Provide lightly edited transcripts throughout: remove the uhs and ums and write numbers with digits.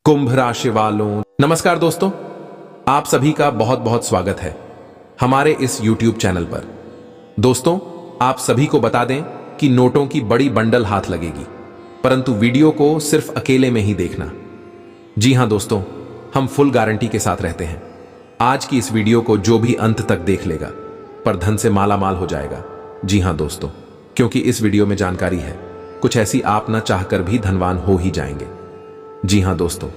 कुंभ राशि वालों, नमस्कार दोस्तों। आप सभी का बहुत बहुत स्वागत है हमारे इस YouTube चैनल पर। दोस्तों, आप सभी को बता दें कि नोटों की बड़ी बंडल हाथ लगेगी, परंतु वीडियो को सिर्फ अकेले में ही देखना। जी हां दोस्तों, हम फुल गारंटी के साथ रहते हैं। आज की इस वीडियो को जो भी अंत तक देख लेगा पर धन से माला माल हो जाएगा। जी हां दोस्तों, क्योंकि इस वीडियो में जानकारी है कुछ ऐसी आप ना चाहकर भी धनवान हो ही जाएंगे। जी हां दोस्तों,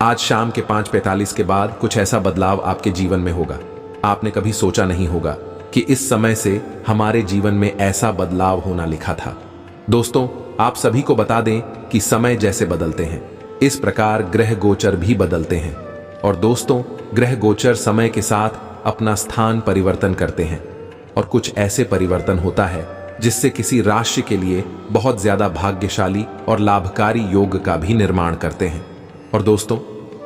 आज शाम के 5:45 के बाद कुछ ऐसा बदलाव आपके जीवन में होगा। आपने कभी सोचा नहीं होगा कि इस समय से हमारे जीवन में ऐसा बदलाव होना लिखा था। दोस्तों, आप सभी को बता दें कि समय जैसे बदलते हैं, इस प्रकार ग्रह गोचर भी बदलते हैं। और दोस्तों, ग्रह गोचर समय के साथ अपना स्थान परिवर्तन करते हैं और कुछ ऐसे परिवर्तन होता है जिससे किसी राशि के लिए बहुत ज्यादा भाग्यशाली और लाभकारी योग का भी निर्माण करते हैं। और दोस्तों,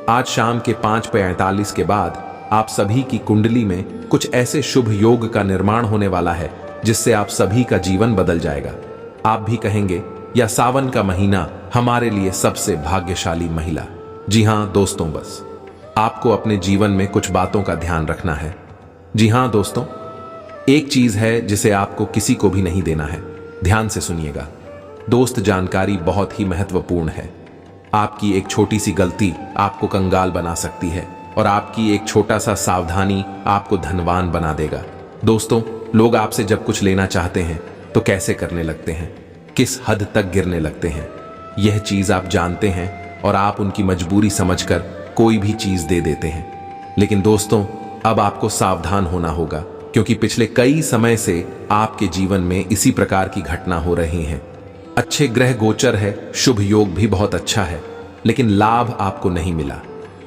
आज शाम के 5:45 के बाद आप सभी की कुंडली में कुछ ऐसे शुभ योग का निर्माण होने वाला है जिससे आप सभी का जीवन बदल जाएगा। आप भी कहेंगे, या सावन का महीना हमारे लिए सबसे भाग्यशाली महिला। जी हां दोस्तों, बस आपको अपने जीवन में कुछ बातों का ध्यान रखना है। जी हां दोस्तों, एक चीज है जिसे आपको किसी को भी नहीं देना है। ध्यान से सुनिएगा दोस्त, जानकारी बहुत ही महत्वपूर्ण है। आपकी एक छोटी सी गलती आपको कंगाल बना सकती है और आपकी एक छोटा सा सावधानी आपको धनवान बना देगा। दोस्तों, लोग आपसे जब कुछ लेना चाहते हैं तो कैसे करने लगते हैं, किस हद तक गिरने लगते हैं, यह चीज आप जानते हैं और आप उनकी मजबूरी समझकर कोई भी चीज दे देते हैं। लेकिन दोस्तों, अब आपको सावधान होना होगा, क्योंकि पिछले कई समय से आपके जीवन में इसी प्रकार की घटना हो रही हैं। अच्छे ग्रह गोचर है, शुभ योग भी बहुत अच्छा है, लेकिन लाभ आपको नहीं मिला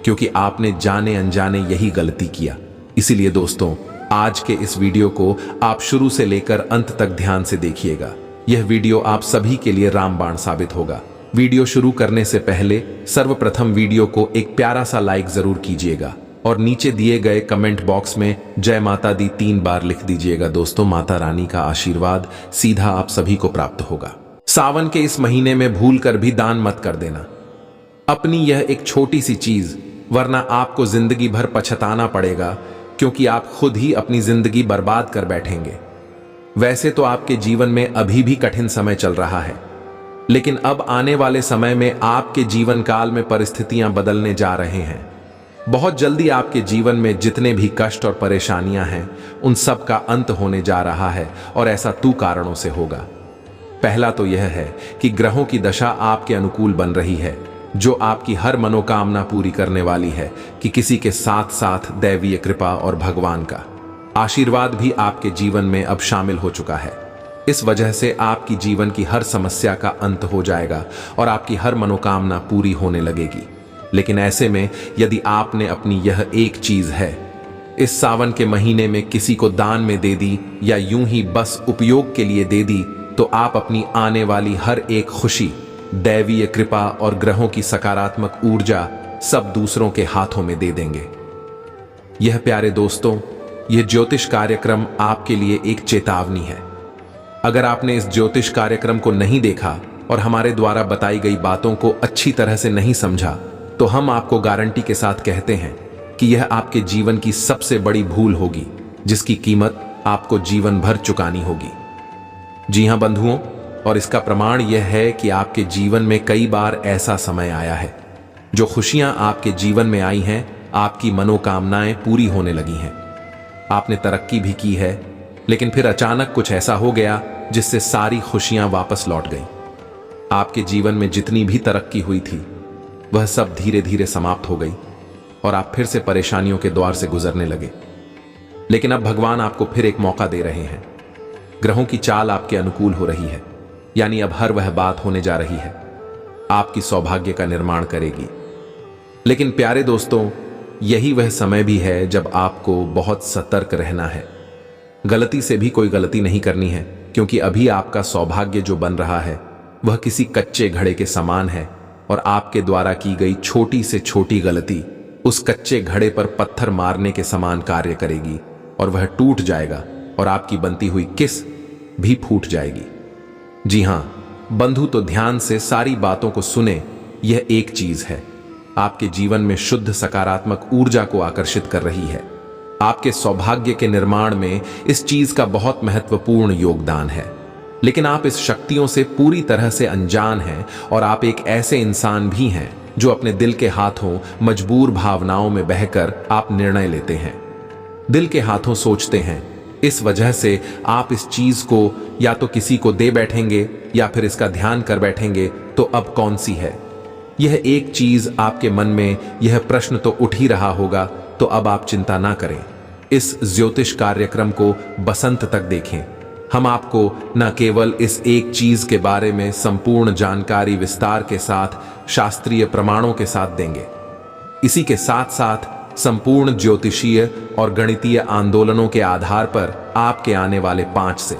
क्योंकि आपने जाने अनजाने यही गलती किया। इसीलिए दोस्तों, आज के इस वीडियो को आप शुरू से लेकर अंत तक ध्यान से देखिएगा। यह वीडियो आप सभी के लिए रामबाण साबित होगा। वीडियो शुरू करने से पहले सर्वप्रथम वीडियो को एक प्यारा सा लाइक जरूर कीजिएगा और नीचे दिए गए कमेंट बॉक्स में जय माता दी 3 बार लिख दीजिएगा। दोस्तों, माता रानी का आशीर्वाद सीधा आप सभी को प्राप्त होगा। सावन के इस महीने में भूल कर भी दान मत कर देना अपनी यह एक छोटी सी चीज, वरना आपको जिंदगी भर पछताना पड़ेगा, क्योंकि आप खुद ही अपनी जिंदगी बर्बाद कर बैठेंगे। वैसे तो आपके जीवन में अभी भी कठिन समय चल रहा है, लेकिन अब आने वाले समय में आपके जीवन काल में परिस्थितियां बदलने जा रहे हैं। बहुत जल्दी आपके जीवन में जितने भी कष्ट और परेशानियां हैं, उन सब का अंत होने जा रहा है और ऐसा 2 कारणों से होगा। पहला तो यह है कि ग्रहों की दशा आपके अनुकूल बन रही है, जो आपकी हर मनोकामना पूरी करने वाली है कि किसी के साथ साथ दैवीय कृपा और भगवान का आशीर्वाद भी आपके जीवन में अब शामिल हो चुका है। इस वजह से आपकी जीवन की हर समस्या का अंत हो जाएगा और आपकी हर मनोकामना पूरी होने लगेगी। लेकिन ऐसे में यदि आपने अपनी यह एक चीज है इस सावन के महीने में किसी को दान में दे दी या यूं ही बस उपयोग के लिए दे दी, तो आप अपनी आने वाली हर एक खुशी, दैवीय कृपा और ग्रहों की सकारात्मक ऊर्जा सब दूसरों के हाथों में दे देंगे। यह प्यारे दोस्तों, यह ज्योतिष कार्यक्रम आपके लिए एक चेतावनी है। अगर आपने इस ज्योतिष कार्यक्रम को नहीं देखा और हमारे द्वारा बताई गई बातों को अच्छी तरह से नहीं समझा, तो हम आपको गारंटी के साथ कहते हैं कि यह आपके जीवन की सबसे बड़ी भूल होगी, जिसकी कीमत आपको जीवन भर चुकानी होगी। जी हां बंधुओं, और इसका प्रमाण यह है कि आपके जीवन में कई बार ऐसा समय आया है, जो खुशियां आपके जीवन में आई हैं, आपकी मनोकामनाएं पूरी होने लगी हैं। आपने तरक्की भी की है, लेकिन फिर अचानक कुछ ऐसा हो गया जिससे सारी खुशियां वापस लौट गईं। आपके जीवन में जितनी भी तरक्की हुई थी, वह सब धीरे धीरे समाप्त हो गई और आप फिर से परेशानियों के द्वार से गुजरने लगे। लेकिन अब भगवान आपको फिर एक मौका दे रहे हैं। ग्रहों की चाल आपके अनुकूल हो रही है, यानी अब हर वह बात होने जा रही है आपकी सौभाग्य का निर्माण करेगी। लेकिन प्यारे दोस्तों, यही वह समय भी है जब आपको बहुत सतर्क रहना है। गलती से भी कोई गलती नहीं करनी है, क्योंकि अभी आपका सौभाग्य जो बन रहा है वह किसी कच्चे घड़े के समान है और आपके द्वारा की गई छोटी से छोटी गलती उस कच्चे घड़े पर पत्थर मारने के समान कार्य करेगी और वह टूट जाएगा और आपकी बनती हुई किस भी फूट जाएगी। जी हां बंधु, तो ध्यान से सारी बातों को सुने। यह एक चीज है, आपके जीवन में शुद्ध सकारात्मक ऊर्जा को आकर्षित कर रही है। आपके सौभाग्य के निर्माण में इस चीज का बहुत महत्वपूर्ण योगदान है। लेकिन आप इस शक्तियों से पूरी तरह से अनजान हैं और आप एक ऐसे इंसान भी हैं जो अपने दिल के हाथों मजबूर भावनाओं में बहकर आप निर्णय लेते हैं। दिल के हाथों सोचते हैं, इस वजह से आप इस चीज को या तो किसी को दे बैठेंगे या फिर इसका ध्यान कर बैठेंगे, तो अब कौन सी है? यह एक चीज आपके मन में यह प्रश्न तो उठ ही रहा होगा, तो अब आप चिंता ना करें। इस ज्योतिष कार्यक्रम को बसंत तक देखें। हम आपको न केवल इस एक चीज के बारे में संपूर्ण जानकारी विस्तार के साथ शास्त्रीय प्रमाणों के साथ देंगे, इसी के साथ साथ संपूर्ण ज्योतिषीय और गणितीय आंदोलनों के आधार पर आपके आने वाले 5 से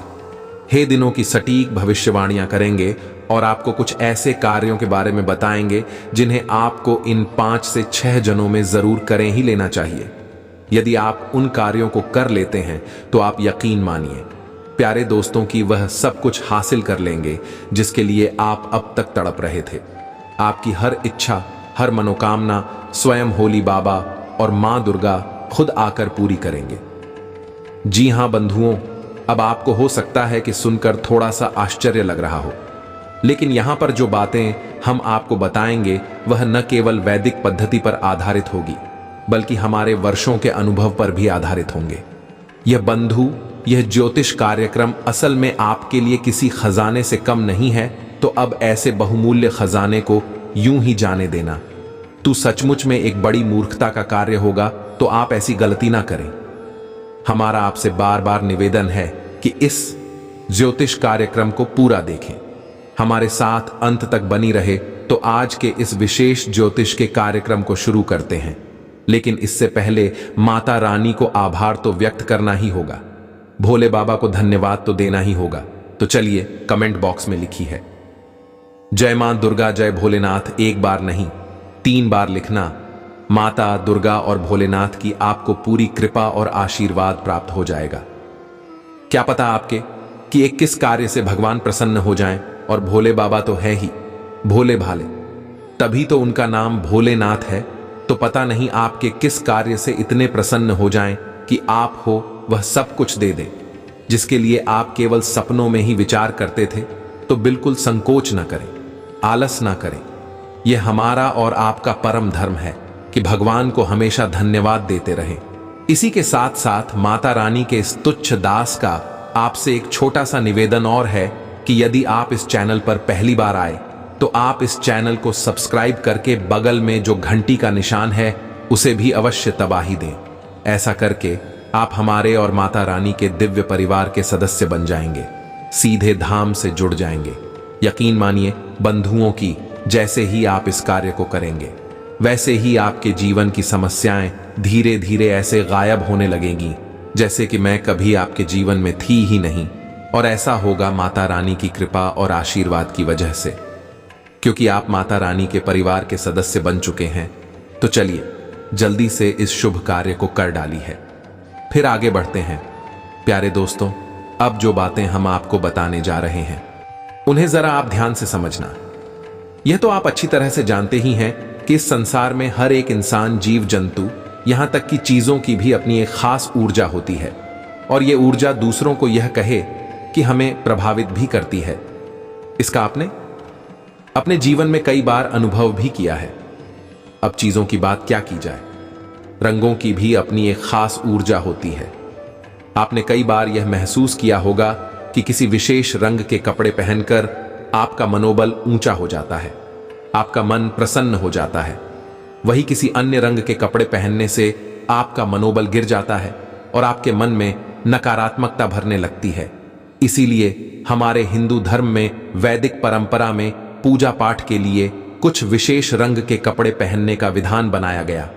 6 दिनों की सटीक भविष्यवाणियां करेंगे और आपको कुछ ऐसे कार्यों के बारे में बताएंगे जिन्हें आपको इन 5 से 6 जनों में जरूर करें ही लेना चाहिए। यदि आप उन कार्यों को कर लेते हैं तो आप यकीन मानिए प्यारे दोस्तों की वह सब कुछ हासिल कर लेंगे जिसके लिए आप अब तक तड़प रहे थे। आपकी हर इच्छा, हर मनोकामना स्वयं होली बाबा और मां दुर्गा खुद आकर पूरी करेंगे। जी हां बंधुओं, अब आपको हो सकता है कि सुनकर थोड़ा सा आश्चर्य लग रहा हो, लेकिन यहां पर जो बातें हम आपको बताएंगे वह न केवल वैदिक पद्धति पर आधारित होगी बल्कि हमारे वर्षों के अनुभव पर भी आधारित होंगे। यह बंधु, यह ज्योतिष कार्यक्रम असल में आपके लिए किसी खजाने से कम नहीं है, तो अब ऐसे बहुमूल्य खजाने को यूं ही जाने देना तू सचमुच में एक बड़ी मूर्खता का कार्य होगा, तो आप ऐसी गलती ना करें। हमारा आपसे बार बार निवेदन है कि इस ज्योतिष कार्यक्रम को पूरा देखें, हमारे साथ अंत तक बनी रहे। तो आज के इस विशेष ज्योतिष के कार्यक्रम को शुरू करते हैं, लेकिन इससे पहले माता रानी को आभार तो व्यक्त करना ही होगा, भोले बाबा को धन्यवाद तो देना ही होगा। तो चलिए कमेंट बॉक्स में लिखी है जय मां दुर्गा जय भोलेनाथ, एक बार नहीं 3 बार लिखना। माता दुर्गा और भोलेनाथ की आपको पूरी कृपा और आशीर्वाद प्राप्त हो जाएगा। क्या पता आपके कि एक किस कार्य से भगवान प्रसन्न हो जाएं, और भोले बाबा तो है ही भोले भाले, तभी तो उनका नाम भोलेनाथ है। तो पता नहीं आपके किस कार्य से इतने प्रसन्न हो जाएं कि आप हो वह सब कुछ दे दे जिसके लिए आप केवल सपनों में ही विचार करते थे। तो बिल्कुल संकोच न करें, आलस ना करें। यह हमारा और आपका परम धर्म है कि भगवान को हमेशा धन्यवाद देते रहें। इसी के साथ साथ माता रानी के इस तुच्छ दास का आपसे एक छोटा सा निवेदन और है कि यदि आप इस चैनल पर पहली बार आए तो आप इस चैनल को सब्सक्राइब करके बगल में जो घंटी का निशान है उसे भी अवश्य दबाही दें। ऐसा करके आप हमारे और माता रानी के दिव्य परिवार के सदस्य बन जाएंगे, सीधे धाम से जुड़ जाएंगे। यकीन मानिए बंधुओं की, जैसे ही आप इस कार्य को करेंगे वैसे ही आपके जीवन की समस्याएं धीरे धीरे ऐसे गायब होने लगेंगी जैसे कि मैं कभी आपके जीवन में थी ही नहीं। और ऐसा होगा माता रानी की कृपा और आशीर्वाद की वजह से, क्योंकि आप माता रानी के परिवार के सदस्य बन चुके हैं। तो चलिए जल्दी से इस शुभ कार्य को कर डाली है, फिर आगे बढ़ते हैं। प्यारे दोस्तों, अब जो बातें हम आपको बताने जा रहे हैं उन्हें जरा आप ध्यान से समझना। यह तो आप अच्छी तरह से जानते ही हैं कि इस संसार में हर एक इंसान, जीव जंतु, यहां तक कि चीजों की भी अपनी एक खास ऊर्जा होती है, और यह ऊर्जा दूसरों को यह कहे कि हमें प्रभावित भी करती है। इसका आपने अपने जीवन में कई बार अनुभव भी किया है। अब चीजों की बात क्या की जाए, रंगों की भी अपनी एक खास ऊर्जा होती है। आपने कई बार यह महसूस किया होगा कि किसी विशेष रंग के कपड़े पहनकर आपका मनोबल ऊंचा हो जाता है, आपका मन प्रसन्न हो जाता है। वही किसी अन्य रंग के कपड़े पहनने से आपका मनोबल गिर जाता है और आपके मन में नकारात्मकता भरने लगती है। इसीलिए हमारे हिंदू धर्म में, वैदिक परंपरा में पूजा पाठ के लिए कुछ विशेष रंग के कपड़े पहनने का विधान बनाया गया।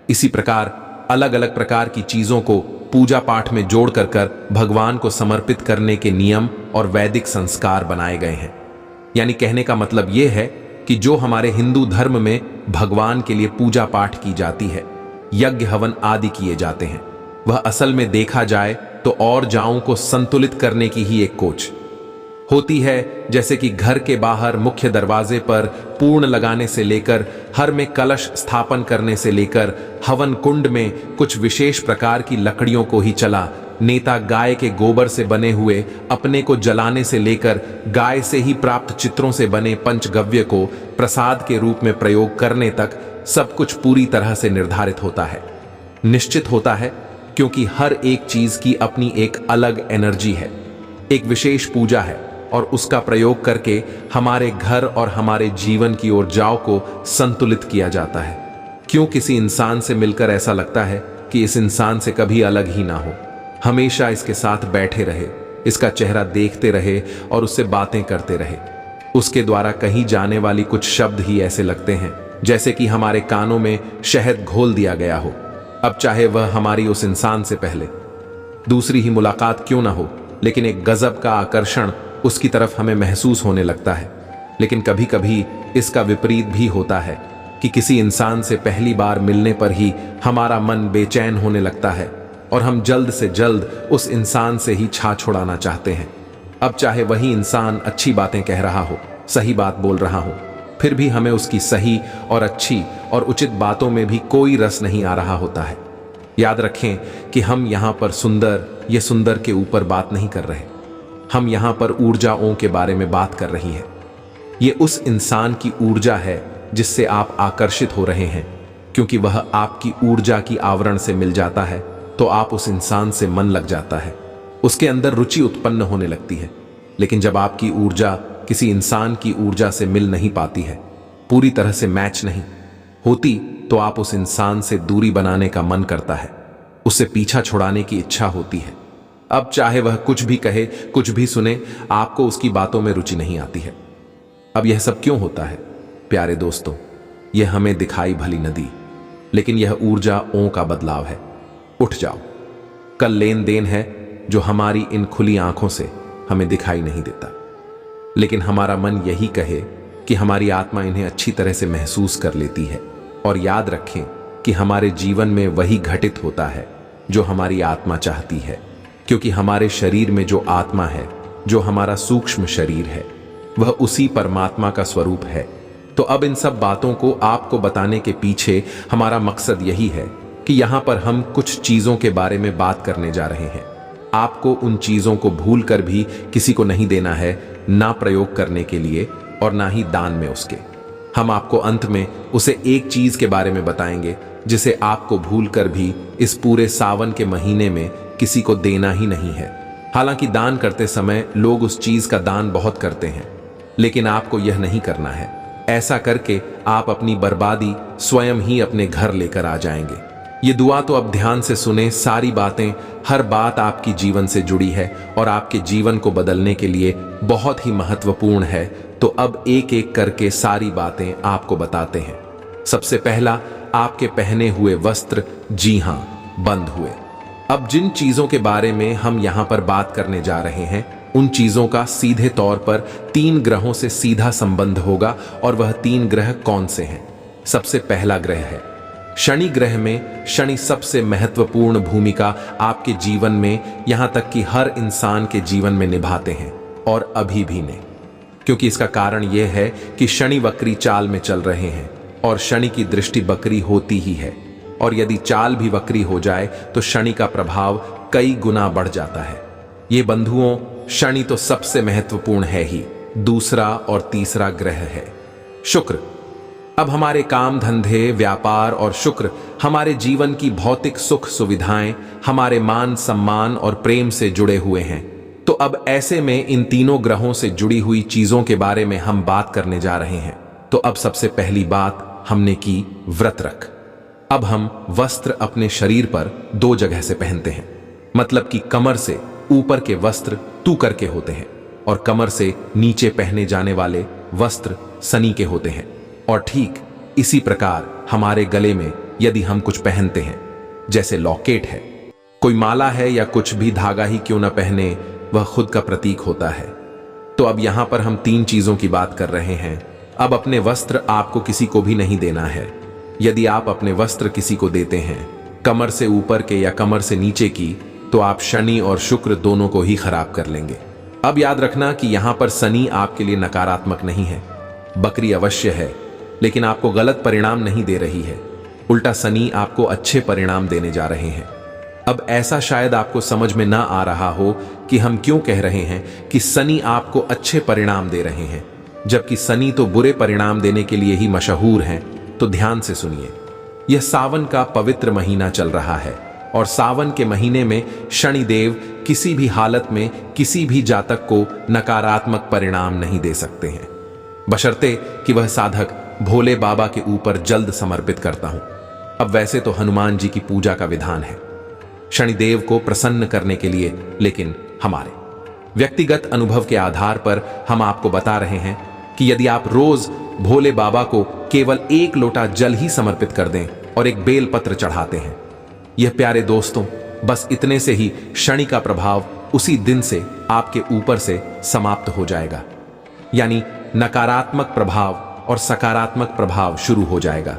इसी प्रकार अलग अलग प्रकार की चीजों को पूजा पाठ में जोड़ कर भगवान को समर्पित करने के नियम और वैदिक संस्कार बनाए गए हैं। यानी कहने का मतलब यह है कि जो हमारे हिंदू धर्म में भगवान के लिए पूजा पाठ की जाती है, यज्ञ हवन आदि किए जाते हैं, वह असल में देखा जाए तो और जाओं को संतुलित करने की ही एक कोच, होती है जैसे कि घर के बाहर मुख्य दरवाजे पर पूर्ण लगाने से लेकर हर में कलश स्थापन करने से लेकर हवन कुंड में कुछ विशेष प्रकार की लकड़ियों को ही चला, नेता गाय के गोबर से बने हुए अपने को जलाने से लेकर गाय से ही प्राप्त चित्रों से बने पंचगव्य को प्रसाद के रूप में प्रयोग करने तक सब कुछ पूरी तरह से निर्धारित होता है, निश्चित होता है, क्योंकि हर एक चीज की अपनी एक अलग एनर्जी है, एक विशेष पूजा है और उसका प्रयोग करके हमारे घर और हमारे जीवन की ऊर्जाओं को संतुलित किया जाता है। क्यों किसी इंसान से मिलकर ऐसा लगता है कि इस इंसान से कभी अलग ही ना हो, हमेशा इसके साथ बैठे रहे, इसका चेहरा देखते रहे और उससे बातें करते रहे। उसके द्वारा कही जाने वाली कुछ शब्द ही ऐसे लगते हैं जैसे कि हमारे कानों में शहद घोल दिया गया हो। अब चाहे वह हमारी उस इंसान से पहले दूसरी ही मुलाकात क्यों ना हो, लेकिन एक गजब का आकर्षण उसकी तरफ हमें महसूस होने लगता है। लेकिन कभी कभी इसका विपरीत भी होता है कि किसी इंसान से पहली बार मिलने पर ही हमारा मन बेचैन होने लगता है और हम जल्द से जल्द उस इंसान से ही छा छुड़ाना चाहते हैं। अब चाहे वही इंसान अच्छी बातें कह रहा हो, सही बात बोल रहा हो, फिर भी हमें उसकी सही और अच्छी और उचित बातों में भी कोई रस नहीं आ रहा होता है। याद रखें कि हम यहाँ पर सुंदर ये सुंदर के ऊपर बात नहीं कर रहे, हम यहाँ पर ऊर्जाओं के बारे में बात कर रही है। ये उस इंसान की ऊर्जा है जिससे आप आकर्षित हो रहे हैं, क्योंकि वह आपकी ऊर्जा की आवरण से मिल जाता है तो आप उस इंसान से मन लग जाता है, उसके अंदर रुचि उत्पन्न होने लगती है। लेकिन जब आपकी ऊर्जा किसी इंसान की ऊर्जा से मिल नहीं पाती है, पूरी तरह से मैच नहीं होती, तो आप उस इंसान से दूरी बनाने का मन करता है, उससे पीछा छुड़ाने की इच्छा होती है। अब चाहे वह कुछ भी कहे, कुछ भी सुने, आपको उसकी बातों में रुचि नहीं आती है। अब यह सब क्यों होता है? प्यारे दोस्तों, यह हमें दिखाई भली न दी, लेकिन यह ऊर्जाओं का बदलाव है। उठ जाओ, कल लेन देन है जो हमारी इन खुली आंखों से हमें दिखाई नहीं देता, लेकिन हमारा मन यही कहे कि हमारी आत्मा इन्हें अच्छी तरह से महसूस कर लेती है। और याद रखें कि हमारे जीवन में वही घटित होता है जो हमारी आत्मा चाहती है, क्योंकि हमारे शरीर में जो आत्मा है, जो हमारा सूक्ष्म शरीर है, वह उसी परमात्मा का स्वरूप है। तो अब इन सब बातों को आपको बताने के पीछे हमारा मकसद यही है कि यहाँ पर हम कुछ चीजों के बारे में बात करने जा रहे हैं। आपको उन चीजों को भूल कर भी किसी को नहीं देना है, ना प्रयोग करने के लिए और ना ही दान में उसके। हम आपको अंत में उसे एक चीज के बारे में बताएंगे जिसे आपको भूल कर भी इस पूरे सावन के महीने में किसी को देना ही नहीं है। हालांकि दान करते समय लोग उस चीज का दान बहुत करते हैं, लेकिन आपको यह नहीं करना है। ऐसा करके आप अपनी बर्बादी स्वयं ही अपने घर लेकर आ जाएंगे। ये दुआ तो अब ध्यान से सुने, सारी बातें, हर बात आपकी जीवन से जुड़ी है और आपके जीवन को बदलने के लिए बहुत ही महत्वपूर्ण है। तो अब एक एक करके सारी बातें आपको बताते हैं। सबसे पहला, आपके पहने हुए वस्त्र, जी हां, बंद हुए। अब जिन चीजों के बारे में हम यहां पर बात करने जा रहे हैं, उन चीजों का सीधे तौर पर 3 ग्रहों से सीधा संबंध होगा। और वह 3 ग्रह कौन से हैं? सबसे पहला ग्रह है शनि ग्रह। में शनि सबसे महत्वपूर्ण भूमिका आपके जीवन में, यहां तक कि हर इंसान के जीवन में निभाते हैं, और अभी भी ने, क्योंकि इसका कारण यह है कि शनि वक्री चाल में चल रहे हैं और शनि की दृष्टि बकरी होती ही है। और यदि चाल भी वक्री हो जाए तो शनि का प्रभाव कई गुना बढ़ जाता है। ये बंधुओं, शनि तो सबसे महत्वपूर्ण है ही। दूसरा और तीसरा ग्रह है शुक्र। अब हमारे काम धंधे, व्यापार और शुक्र हमारे जीवन की भौतिक सुख सुविधाएं, हमारे मान सम्मान और प्रेम से जुड़े हुए हैं। तो अब ऐसे में इन तीनों ग्रहों से जुड़ी हुई चीजों के बारे में हम बात करने जा रहे हैं। तो अब सबसे पहली बात हमने की, व्रत रख। अब हम वस्त्र अपने शरीर पर 2 जगह से पहनते हैं, मतलब कि कमर से ऊपर के वस्त्र तू करके होते हैं और कमर से नीचे पहने जाने वाले वस्त्र शनि के होते हैं। और ठीक इसी प्रकार हमारे गले में यदि हम कुछ पहनते हैं, जैसे लॉकेट है, कोई माला है या कुछ भी धागा ही क्यों न पहने, वह खुद का प्रतीक होता है। तो अब यहां पर हम 3 चीजों की बात कर रहे हैं। अब अपने वस्त्र आपको किसी को भी नहीं देना है। यदि आप अपने वस्त्र किसी को देते हैं, कमर से ऊपर के या कमर से नीचे की, तो आप शनि और शुक्र दोनों को ही खराब कर लेंगे। अब याद रखना कि यहां पर शनि आपके लिए नकारात्मक नहीं है। बकरी अवश्य है, लेकिन आपको गलत परिणाम नहीं दे रही है। उल्टा शनि आपको अच्छे परिणाम देने जा रहे हैं। अब ऐसा शायद आपको समझ में ना आ रहा हो कि हम क्यों कह रहे हैं कि शनि आपको अच्छे परिणाम दे रहे हैं, जबकि शनि तो बुरे परिणाम देने के लिए ही मशहूर हैं। तो ध्यान से सुनिए। यह सावन का पवित्र महीना चल रहा है और सावन के महीने में शनिदेव किसी भी हालत में किसी भी जातक को नकारात्मक परिणाम नहीं दे सकते हैं, बशर्ते कि वह साधक भोले बाबा के ऊपर जल्द समर्पित करता हूं। अब वैसे तो हनुमान जी की पूजा का विधान है शनिदेव को प्रसन्न करने के लिए, लेकिन हमारे व्यक्तिगत अनुभव के आधार पर हम आपको बता रहे हैं कि यदि आप रोज भोले बाबा को केवल 1 लोटा जल ही समर्पित कर दें और एक बेलपत्र चढ़ाते हैं, यह प्यारे दोस्तों बस इतने से ही शनि का प्रभाव उसी दिन से आपके ऊपर से समाप्त हो जाएगा। यानी नकारात्मक प्रभाव और सकारात्मक प्रभाव शुरू हो जाएगा।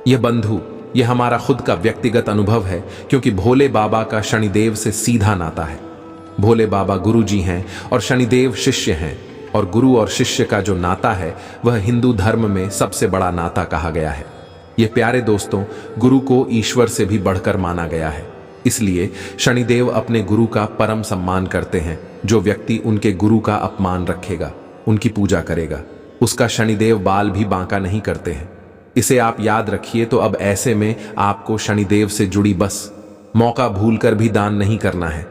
यह बंधु, यह हमारा खुद का व्यक्तिगत अनुभव है, क्योंकि भोले बाबा का शनिदेव से सीधा नाता है। भोले बाबा गुरु जी हैं और शनिदेव शिष्य हैं, और गुरु और शिष्य का जो नाता है वह हिंदू धर्म में सबसे बड़ा नाता कहा गया है। यह प्यारे दोस्तों गुरु को ईश्वर से भी बढ़कर माना गया है। इसलिए शनिदेव अपने गुरु का परम सम्मान करते हैं। जो व्यक्ति उनके गुरु का अपमान रखेगा, उनकी पूजा करेगा, उसका शनिदेव बाल भी बांका नहीं करते हैं। इसे आप याद रखिए। तो अब ऐसे में आपको शनिदेव से जुड़ी बस मौका भूलकर भी दान नहीं करना है।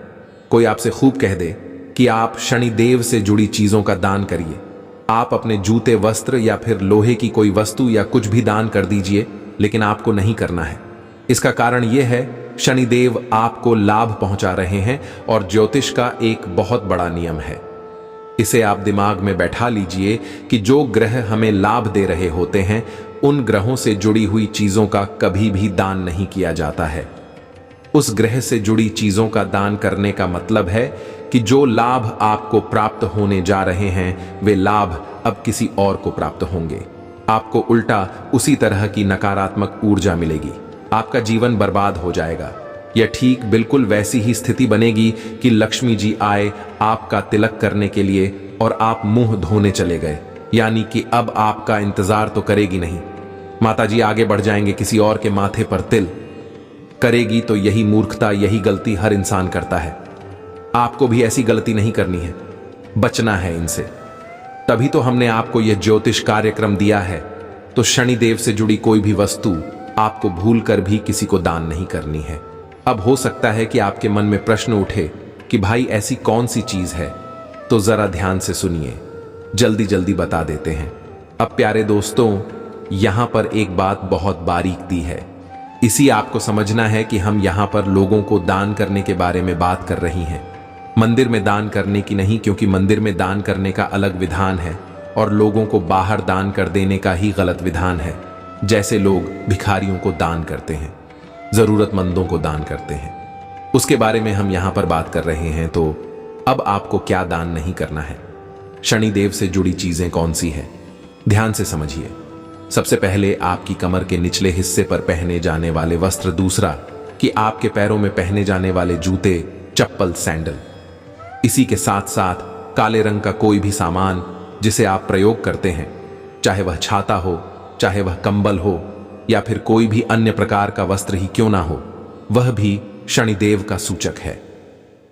कोई आपसे खूब कह दे कि आप शनिदेव से जुड़ी चीजों का दान करिए, आप अपने जूते, वस्त्र या फिर लोहे की कोई वस्तु या कुछ भी दान कर दीजिए, लेकिन आपको नहीं करना है। इसका कारण यह है शनिदेव आपको लाभ पहुंचा रहे हैं और ज्योतिष का एक बहुत बड़ा नियम है। इसे आप दिमाग में बैठा लीजिए कि जो ग्रह हमें लाभ दे रहे होते हैं, उन ग्रहों से जुड़ी हुई चीजों का कभी भी दान नहीं किया जाता है। उस ग्रह से जुड़ी चीजों का दान करने का मतलब है कि जो लाभ आपको प्राप्त होने जा रहे हैं वे लाभ अब किसी और को प्राप्त होंगे। आपको उल्टा उसी तरह की नकारात्मक ऊर्जा मिलेगी, आपका जीवन बर्बाद हो जाएगा। यह ठीक बिल्कुल वैसी ही स्थिति बनेगी कि लक्ष्मी जी आए आपका तिलक करने के लिए और आप मुंह धोने चले गए, यानी कि अब आपका इंतजार तो करेगी नहीं। माता जी आगे बढ़ जाएंगे, किसी और के माथे पर तिल करेगी। तो यही मूर्खता, यही गलती हर इंसान करता है। आपको भी ऐसी गलती नहीं करनी है, बचना है इनसे। तभी तो हमने आपको यह ज्योतिष कार्यक्रम दिया है। तो शनिदेव से जुड़ी कोई भी वस्तु आपको भूलकर भी किसी को दान नहीं करनी है। अब हो सकता है कि आपके मन में प्रश्न उठे कि भाई ऐसी कौन सी चीज है, तो जरा ध्यान से सुनिए, जल्दी जल्दी बता देते हैं। अब प्यारे दोस्तों, यहां पर एक बात बहुत बारीक दी है, इसी आपको समझना है कि हम यहां पर लोगों को दान करने के बारे में बात कर रही हैं, मंदिर में दान करने की नहीं, क्योंकि मंदिर में दान करने का अलग विधान है और लोगों को बाहर दान कर देने का ही गलत विधान है। जैसे लोग भिखारियों को दान करते हैं, जरूरतमंदों को दान करते हैं, उसके बारे में हम यहां पर बात कर रहे हैं। तो अब आपको क्या दान नहीं करना है, शनिदेव से जुड़ी चीजें कौन सी है, ध्यान से समझिए। सबसे पहले आपकी कमर के निचले हिस्से पर पहने जाने वाले वस्त्र, दूसरा कि आपके पैरों में पहने जाने वाले जूते, चप्पल, सैंडल। इसी के साथ साथ काले रंग का कोई भी सामान जिसे आप प्रयोग करते हैं, चाहे वह छाता हो, चाहे वह कंबल हो या फिर कोई भी अन्य प्रकार का वस्त्र ही क्यों ना हो, वह भी शनिदेव का सूचक है।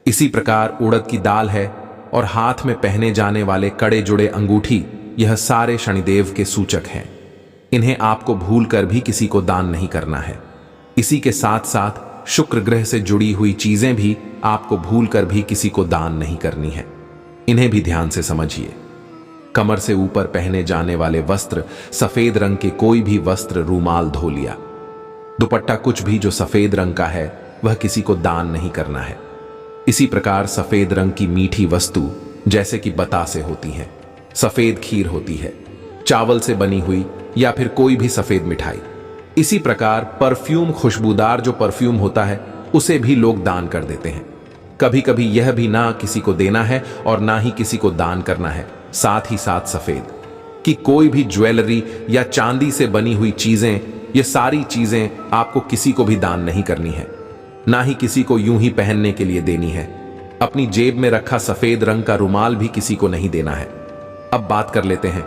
इसी प्रकार उड़द की दाल है और हाथ में पहने जाने वाले कड़े जुड़े अंगूठी, यह सारे शनिदेव के सूचक हैं। इन्हें आपको भूलकर भी किसी को दान नहीं करना है। इसी के साथ साथ शुक्र ग्रह से जुड़ी हुई चीजें भी आपको भूलकर भी किसी को दान नहीं करनी है। इन्हें भी ध्यान से समझिए। कमर से ऊपर पहने जाने वाले वस्त्र, सफेद रंग के कोई भी वस्त्र, रूमाल धो लिया, दुपट्टा, कुछ भी जो सफेद रंग का है वह किसी को दान नहीं करना है। इसी प्रकार सफेद रंग की मीठी वस्तु जैसे कि बतासे होती हैं, सफेद खीर होती है, चावल से बनी हुई या फिर कोई भी सफेद मिठाई। इसी प्रकार परफ्यूम, खुशबूदार जो परफ्यूम होता है उसे भी लोग दान कर देते हैं। कभी कभी यह भी ना किसी को देना है और ना ही किसी को दान करना है। साथ ही साथ सफेद कि कोई भी ज्वेलरी या चांदी से बनी हुई चीजें, ये सारी चीजें आपको किसी को भी दान नहीं करनी है, ना ही किसी को यूं ही पहनने के लिए देनी है। अपनी जेब में रखा सफेद रंग का रुमाल भी किसी को नहीं देना है। अब बात कर लेते हैं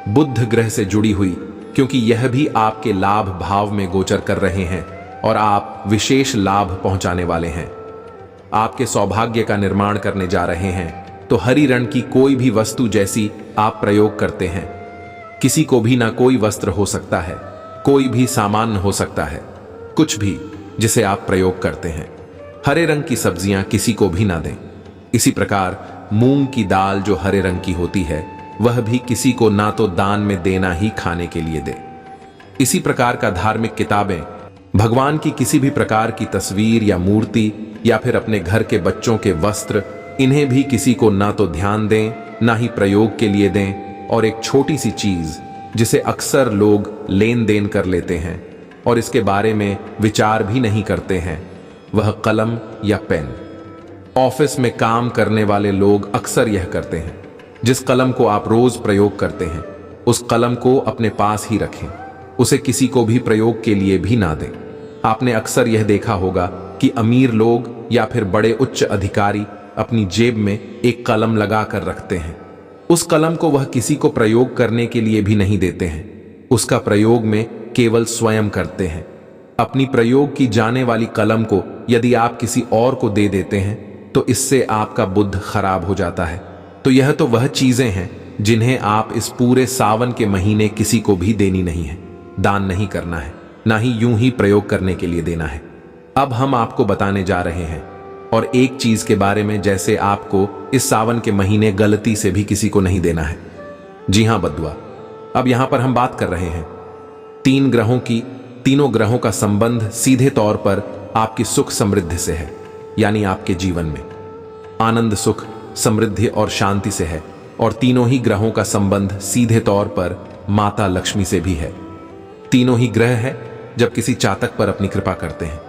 बुध ग्रह से जुड़ी हुई, क्योंकि यह भी आपके लाभ भाव में गोचर कर रहे हैं और आप विशेष लाभ पहुंचाने वाले हैं। आपके सौभाग्य का निर्माण करने जा रहे हैं, तो हरी रंग की कोई भी वस्तु जैसी आप प्रयोग करते हैं। किसी को भी ना कोई वस्त्र हो सकता है, कोई भी सामान हो सकता है, कुछ भी जिसे आप प्रयोग करते हैं। हरे रंग की सब्जियां किसी को भी ना दें। इसी प्रकार मूंग की दाल जो हरे रंग की होती है, वह भी किसी को ना तो दान में देना ही खाने के लिए दे। इसी प्रकार का धार्मिक किताबें, भगवान की किसी भी प्रकार की तस्वीर या मूर्ति या फिर अपने घर के बच्चों के वस्त्र, इन्हें भी किसी को ना तो ध्यान दें, ना ही प्रयोग के लिए दें। और एक छोटी सी चीज जिसे अक्सर लोग लेन देन कर लेते हैं और इसके बारे में विचार भी नहीं करते हैं, वह कलम या पेन। ऑफिस में काम करने वाले लोग अक्सर यह करते हैं। जिस कलम को आप रोज प्रयोग करते हैं, उस कलम को अपने पास ही रखें, उसे किसी को भी प्रयोग के लिए भी ना दें। आपने अक्सर यह देखा होगा कि अमीर लोग या फिर बड़े उच्च अधिकारी अपनी जेब में एक कलम लगा कर रखते हैं। उस कलम को वह किसी को प्रयोग करने के लिए भी नहीं देते हैं, उसका प्रयोग में केवल स्वयं करते हैं। अपनी प्रयोग की जाने वाली कलम को यदि आप किसी और को दे देते हैं, तो इससे आपका बुध खराब हो जाता है। तो यह तो वह चीजें हैं जिन्हें आप इस पूरे सावन के महीने किसी को भी देनी नहीं है, दान नहीं करना है, ना ही यूं ही प्रयोग करने के लिए देना है। अब हम आपको बताने जा रहे हैं और एक चीज के बारे में, जैसे आपको इस सावन के महीने गलती से भी किसी को नहीं देना है। जी हां बद्दुआ, अब यहां पर हम बात कर रहे हैं तीन ग्रहों की। तीनों ग्रहों का संबंध सीधे तौर पर आपकी सुख समृद्धि से है, यानी आपके जीवन में आनंद, सुख, समृद्धि और शांति से है। और तीनों ही ग्रहों का संबंध सीधे तौर पर माता लक्ष्मी से भी है। तीनों ही ग्रह है जब किसी जातक पर अपनी कृपा करते हैं,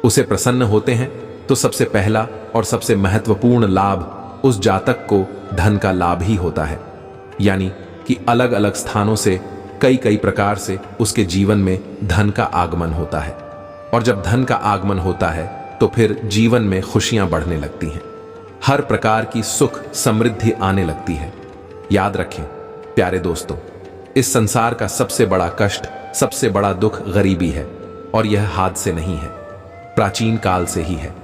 उसे प्रसन्न होते हैं, तो सबसे पहला और सबसे महत्वपूर्ण लाभ उस जातक को धन का लाभ ही होता है। यानी कि अलग अलग स्थानों से कई कई प्रकार से उसके जीवन में धन का आगमन होता है। और जब धन का आगमन होता है तो फिर जीवन में खुशियां बढ़ने लगती हैं, हर प्रकार की सुख समृद्धि आने लगती है। याद रखें प्यारे दोस्तों, इस संसार का सबसे बड़ा कष्ट, सबसे बड़ा दुख गरीबी है, और यह हाथ से नहीं है, प्राचीन काल से ही है।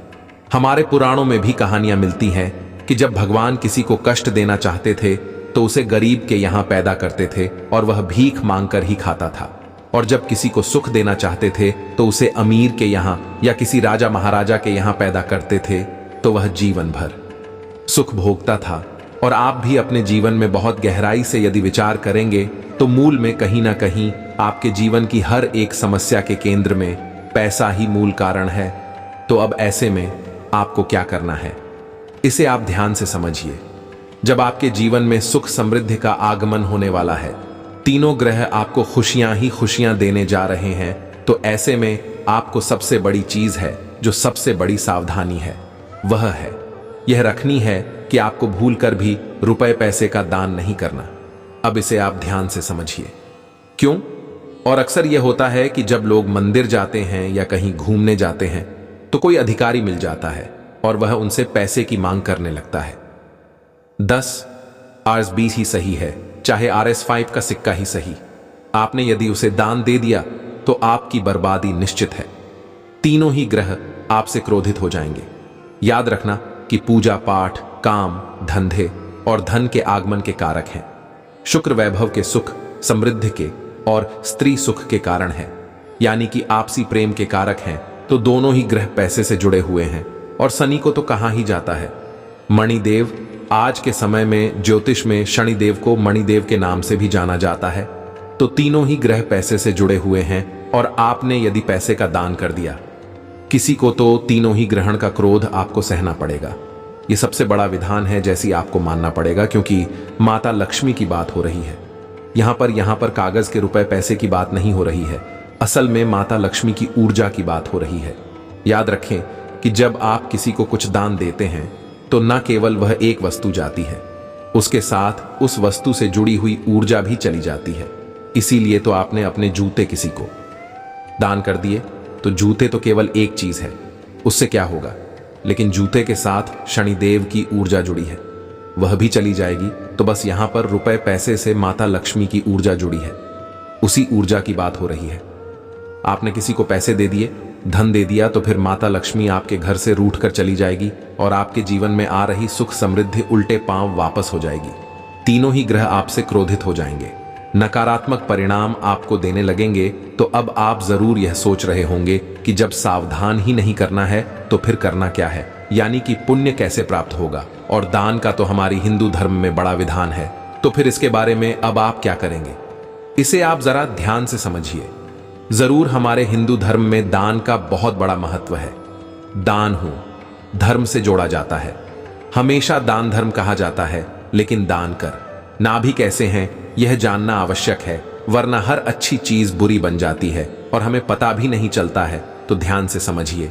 हमारे पुराणों में भी कहानियां मिलती हैं कि जब भगवान किसी को कष्ट देना चाहते थे तो उसे गरीब के यहां पैदा करते थे और वह भीख मांगकर ही खाता था। और जब किसी को सुख देना चाहते थे तो उसे अमीर के यहां या किसी राजा महाराजा के यहां पैदा करते थे, तो वह जीवन भर सुख भोगता था। और आप भी अपने जीवन में बहुत गहराई से यदि विचार करेंगे तो मूल में कहीं ना कहीं आपके जीवन की हर एक समस्या के केंद्र में पैसा ही मूल कारण है। तो अब ऐसे में आपको क्या करना है, इसे आप ध्यान से समझिए। जब आपके जीवन में सुख समृद्धि का आगमन होने वाला है, तीनों ग्रह आपको खुशियां ही खुशियां देने जा रहे हैं, तो ऐसे में आपको सबसे बड़ी चीज है, जो सबसे बड़ी सावधानी है, वह है यह रखनी है कि आपको भूलकर भी रुपए पैसे का दान नहीं करना। अब इसे आप ध्यान से समझिए। क्यों? और अक्सर यह होता है कि जब लोग मंदिर जाते हैं या कहीं घूमने जाते हैं तो कोई अधिकारी मिल जाता है और वह उनसे पैसे की मांग करने लगता है। 10 Rs20 ही सही है, चाहे Rs5 का सिक्का ही सही। आपने यदि उसे दान दे दिया तो आपकी बर्बादी निश्चित है। तीनों ही ग्रह आपसे क्रोधित हो जाएंगे। याद रखना कि पूजा पाठ, काम, धंधे और धन के आगमन के कारक हैं। शुक्र वैभव के, सुख समृद्धि के और स्त्री सुख के कारण है, यानी कि आपसी प्रेम के कारक हैं। तो दोनों ही ग्रह पैसे से जुड़े हुए हैं। और शनि को तो कहाँ ही जाता है। मणिदेव, आज के समय में ज्योतिष में शनिदेव को मणिदेव के नाम से भी जाना जाता है। तो तीनों ही ग्रह पैसे से जुड़े हुए हैं। और आपने यदि पैसे का दान कर दिया किसी को, तो तीनों ही ग्रहण का क्रोध आपको सहना पड़ेगा। यह सबसे बड़ा विधान है, जैसी आपको मानना पड़ेगा, क्योंकि माता लक्ष्मी की बात हो रही है। यहां पर कागज के रुपए पैसे की बात नहीं हो रही है, असल में माता लक्ष्मी की ऊर्जा की बात हो रही है। याद रखें कि जब आप किसी को कुछ दान देते हैं तो न केवल वह एक वस्तु जाती है, उसके साथ उस वस्तु से जुड़ी हुई ऊर्जा भी चली जाती है। इसीलिए तो आपने अपने जूते किसी को दान कर दिए, तो जूते तो केवल एक चीज है, उससे क्या होगा, लेकिन जूते के साथ शनिदेव की ऊर्जा जुड़ी है, वह भी चली जाएगी। तो बस यहां पर रुपए पैसे से माता लक्ष्मी की ऊर्जा जुड़ी है, उसी ऊर्जा की बात हो रही है। आपने किसी को पैसे दे दिए, धन दे दिया, तो फिर माता लक्ष्मी आपके घर से रूठ कर चली जाएगी और आपके जीवन में आ रही सुख समृद्धि उल्टे पांव वापस हो जाएगी। तीनों ही ग्रह आपसे क्रोधित हो जाएंगे, नकारात्मक परिणाम आपको देने लगेंगे। तो अब आप जरूर यह सोच रहे होंगे कि जब सावधान ही नहीं करना है तो फिर करना क्या है, यानी कि पुण्य कैसे प्राप्त होगा। और दान का तो हमारी हिंदू धर्म में बड़ा विधान है, तो फिर इसके बारे में अब आप क्या करेंगे, इसे आप जरा ध्यान से समझिए। जरूर हमारे हिंदू धर्म में दान का बहुत बड़ा महत्व है। दान हो धर्म से जोड़ा जाता है, हमेशा दान धर्म कहा जाता है, लेकिन दान कर ना भी कैसे हैं यह जानना आवश्यक है, वरना हर अच्छी चीज बुरी बन जाती है और हमें पता भी नहीं चलता है। तो ध्यान से समझिए,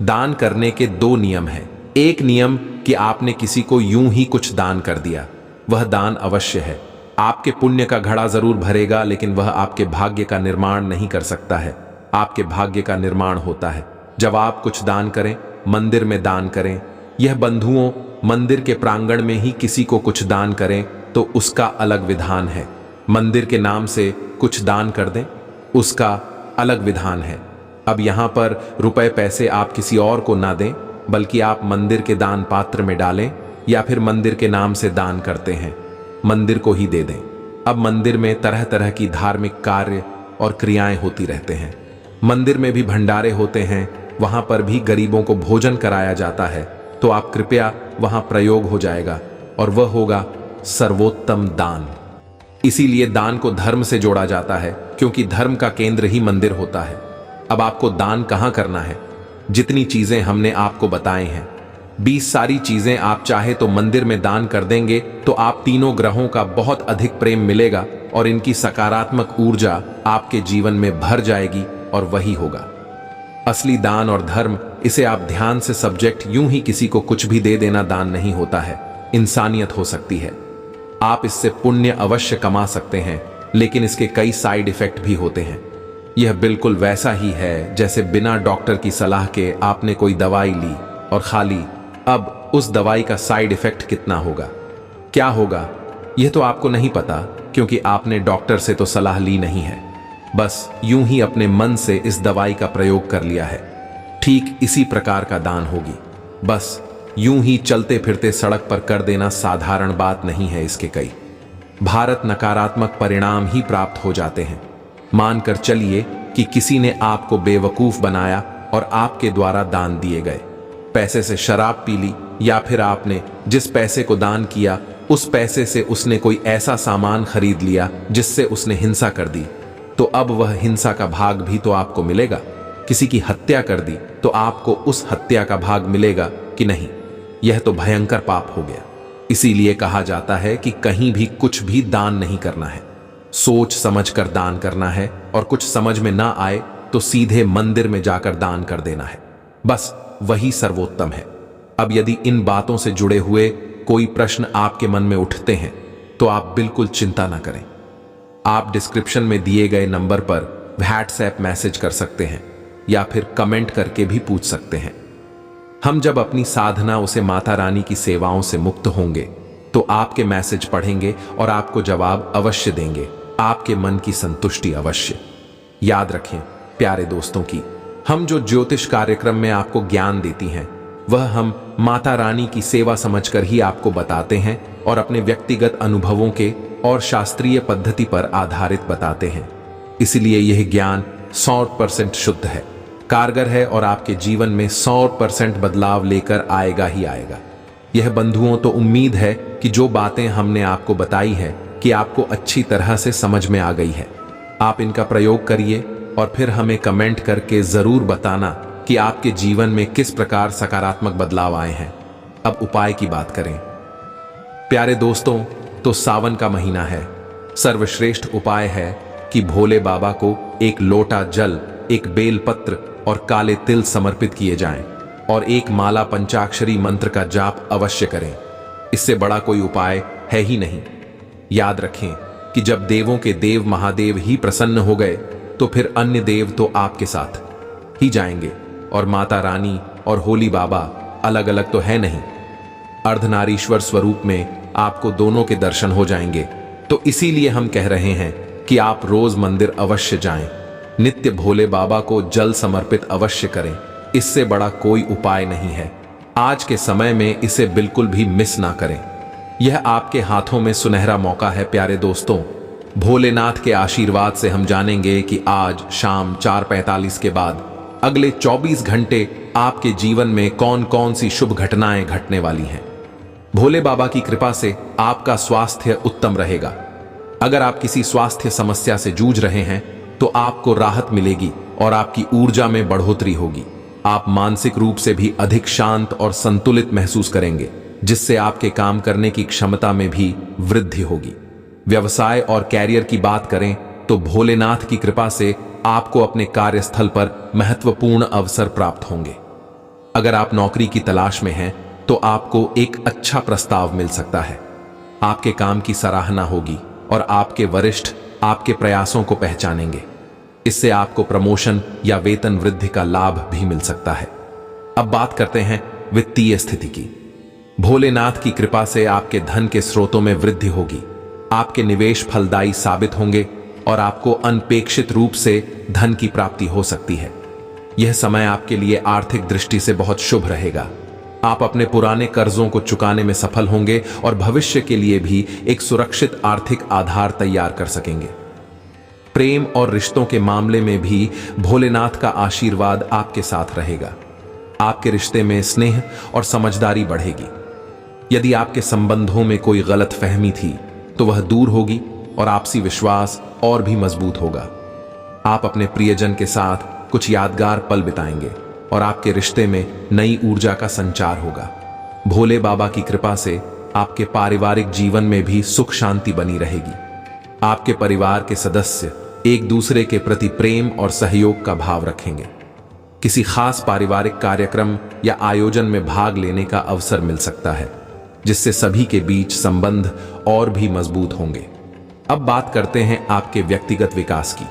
दान करने के दो नियम हैं। एक नियम कि आपने किसी को यूं ही कुछ दान कर दिया, वह दान अवश्य है, आपके पुण्य का घड़ा जरूर भरेगा, लेकिन वह आपके भाग्य का निर्माण नहीं कर सकता है। आपके भाग्य का निर्माण होता है जब आप कुछ दान करें, मंदिर में दान करें। यह बंधुओं, मंदिर के प्रांगण में ही किसी को कुछ दान करें तो उसका अलग विधान है। मंदिर के नाम से कुछ दान कर दें, उसका अलग विधान है। अब यहां पर रुपए पैसे आप किसी और को ना दें, बल्कि आप मंदिर के दान पात्र में डालें, या फिर मंदिर के नाम से दान करते हैं मंदिर को ही दे दें। अब मंदिर में तरह तरह की धार्मिक कार्य और क्रियाएं होती रहते हैं। मंदिर में भी भंडारे होते हैं, वहां पर भी गरीबों को भोजन कराया जाता है। तो आप कृपया वहां प्रयोग हो जाएगा और वह होगा सर्वोत्तम दान। इसीलिए दान को धर्म से जोड़ा जाता है, क्योंकि धर्म का केंद्र ही मंदिर होता है। अब आपको दान कहां करना है? जितनी चीजें हमने आपको बताए हैं, 20 सारी चीजें आप चाहे तो मंदिर में दान कर देंगे, तो आप तीनों ग्रहों का बहुत अधिक प्रेम मिलेगा और इनकी सकारात्मक ऊर्जा आपके जीवन में भर जाएगी, और वही होगा असली दान और धर्म। इसे आप ध्यान से सब्जेक्ट, यूं ही किसी को कुछ भी दे देना दान नहीं होता है, इंसानियत हो सकती है। आप इससे पुण्य अवश्य कमा सकते हैं, लेकिन इसके कई साइड इफेक्ट भी होते हैं। यह बिल्कुल वैसा ही है जैसे बिना डॉक्टर की सलाह के आपने कोई दवाई ली और खा ली। अब उस दवाई का साइड इफेक्ट कितना होगा, क्या होगा, यह तो आपको नहीं पता, क्योंकि आपने डॉक्टर से तो सलाह ली नहीं है, बस यूं ही अपने मन से इस दवाई का प्रयोग कर लिया है। ठीक इसी प्रकार का दान होगी। बस यूं ही चलते फिरते सड़क पर कर देना साधारण बात नहीं है। इसके कई भारत नकारात्मक परिणाम ही प्राप्त हो जाते हैं। मानकर चलिए कि किसी ने आपको बेवकूफ बनाया और आपके द्वारा दान दिए गए पैसे से शराब पी ली, या फिर आपने जिस पैसे को दान किया उस पैसे से उसने कोई ऐसा सामान खरीद लिया जिससे उसने हिंसा कर दी, तो अब वह हिंसा का भाग भी तो आपको मिलेगा। किसी की हत्या कर दी तो आपको उस हत्या का भाग मिलेगा कि नहीं? यह तो भयंकर पाप हो गया। इसीलिए कहा जाता है कि कहीं भी कुछ भी दान नहीं करना है, सोच समझ कर दान करना है, और कुछ समझ में ना आए तो सीधे मंदिर में जाकर दान कर देना है। बस वही सर्वोत्तम है। अब यदि इन बातों से जुड़े हुए कोई प्रश्न आपके मन में उठते हैं तो आप बिल्कुल चिंता ना करें। आप डिस्क्रिप्शन में दिए गए नंबर पर व्हाट्सएप मैसेज कर सकते हैं, या फिर कमेंट करके भी पूछ सकते हैं। हम जब अपनी साधना उसे माता रानी की सेवाओं से मुक्त होंगे तो आपके मैसेज पढ़ेंगे और आपको जवाब अवश्य देंगे, आपके मन की संतुष्टि अवश्य। याद रखें प्यारे दोस्तों की, हम जो ज्योतिष कार्यक्रम में आपको ज्ञान देती हैं वह हम माता रानी की सेवा समझकर ही आपको बताते हैं और अपने व्यक्तिगत अनुभवों के और शास्त्रीय पद्धति पर आधारित बताते हैं। इसलिए यह ज्ञान 100% शुद्ध है, कारगर है और आपके जीवन में 100% बदलाव लेकर आएगा ही आएगा। यह बंधुओं तो उम्मीद है कि जो बातें हमने आपको बताई है कि आपको अच्छी तरह से समझ में आ गई है। आप इनका प्रयोग करिए और फिर हमें कमेंट करके जरूर बताना कि आपके जीवन में किस प्रकार सकारात्मक बदलाव आए हैं। अब उपाय की बात करें प्यारे दोस्तों, तो सावन का महीना है। सर्वश्रेष्ठ उपाय है कि भोले बाबा को एक लोटा जल, एक बेलपत्र और काले तिल समर्पित किए जाएं और एक माला पंचाक्षरी मंत्र का जाप अवश्य करें। इससे बड़ा कोई उपाय है ही नहीं। याद रखें कि जब देवों के देव महादेव ही प्रसन्न हो गए तो फिर अन्य देव तो आपके साथ ही जाएंगे, और माता रानी और होली बाबा अलग अलग तो है नहीं। अर्धनारीश्वर स्वरूप में आपको दोनों के दर्शन हो जाएंगे। तो इसीलिए हम कह रहे हैं कि आप रोज मंदिर अवश्य जाएं, नित्य भोले बाबा को जल समर्पित अवश्य करें। इससे बड़ा कोई उपाय नहीं है। आज के समय में इसे बिल्कुल भी मिस ना करें। यह आपके हाथों में सुनहरा मौका है। प्यारे दोस्तों, भोलेनाथ के आशीर्वाद से हम जानेंगे कि आज शाम 4:45 के बाद अगले 24 घंटे आपके जीवन में कौन कौन सी शुभ घटनाएं घटने वाली हैं। भोले बाबा की कृपा से आपका स्वास्थ्य उत्तम रहेगा। अगर आप किसी स्वास्थ्य समस्या से जूझ रहे हैं तो आपको राहत मिलेगी और आपकी ऊर्जा में बढ़ोतरी होगी। आप मानसिक रूप से भी अधिक शांत और संतुलित महसूस करेंगे, जिससे आपके काम करने की क्षमता में भी वृद्धि होगी। व्यवसाय और कैरियर की बात करें तो भोलेनाथ की कृपा से आपको अपने कार्यस्थल पर महत्वपूर्ण अवसर प्राप्त होंगे। अगर आप नौकरी की तलाश में हैं तो आपको एक अच्छा प्रस्ताव मिल सकता है। आपके काम की सराहना होगी और आपके वरिष्ठ आपके प्रयासों को पहचानेंगे। इससे आपको प्रमोशन या वेतन वृद्धि का लाभ भी मिल सकता है। अब बात करते हैं वित्तीय स्थिति की। भोलेनाथ की कृपा से आपके धन के स्रोतों में वृद्धि होगी। आपके निवेश फलदायी साबित होंगे और आपको अनपेक्षित रूप से धन की प्राप्ति हो सकती है। यह समय आपके लिए आर्थिक दृष्टि से बहुत शुभ रहेगा। आप अपने पुराने कर्जों को चुकाने में सफल होंगे और भविष्य के लिए भी एक सुरक्षित आर्थिक आधार तैयार कर सकेंगे। प्रेम और रिश्तों के मामले में भी भोलेनाथ का आशीर्वाद आपके साथ रहेगा। आपके रिश्ते में स्नेह और समझदारी बढ़ेगी। यदि आपके संबंधों में कोई गलतफहमी थी तो वह दूर होगी और आपसी विश्वास और भी मजबूत होगा। आप अपने प्रियजन के साथ कुछ यादगार पल बिताएंगे और आपके रिश्ते में नई ऊर्जा का संचार होगा। भोले बाबा की कृपा से आपके पारिवारिक जीवन में भी सुख शांति बनी रहेगी। आपके परिवार के सदस्य एक दूसरे के प्रति प्रेम और सहयोग का भाव रखेंगे। किसी खास पारिवारिक कार्यक्रम या आयोजन में भाग लेने का अवसर मिल सकता है, जिससे सभी के बीच संबंध और भी मजबूत होंगे। अब बात करते हैं आपके व्यक्तिगत विकास की।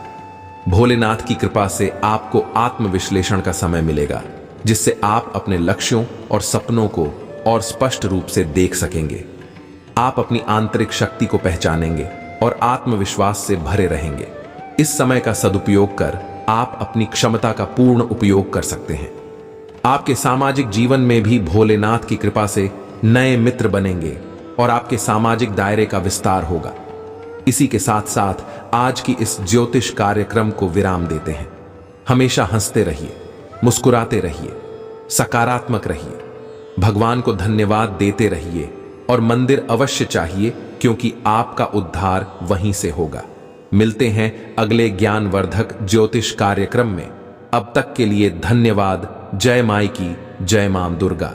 भोलेनाथ की कृपा से आपको आत्मविश्लेषण का समय मिलेगा, जिससे आप अपने लक्ष्यों और सपनों को और स्पष्ट रूप से देख सकेंगे। आप अपनी आंतरिक शक्ति को पहचानेंगे और आत्मविश्वास से भरे रहेंगे। इस समय का सदुपयोग कर आप अपनी क्षमता का पूर्ण उपयोग कर सकते हैं। आपके सामाजिक जीवन में भी भोलेनाथ की कृपा से नए मित्र बनेंगे और आपके सामाजिक दायरे का विस्तार होगा। इसी के साथ साथ आज की इस ज्योतिष कार्यक्रम को विराम देते हैं। हमेशा हंसते रहिए, मुस्कुराते रहिए, सकारात्मक रहिए, भगवान को धन्यवाद देते रहिए और मंदिर अवश्य चाहिए, क्योंकि आपका उद्धार वहीं से होगा। मिलते हैं अगले ज्ञानवर्धक ज्योतिष कार्यक्रम में। अब तक के लिए धन्यवाद। जय माई की, जय मां दुर्गा।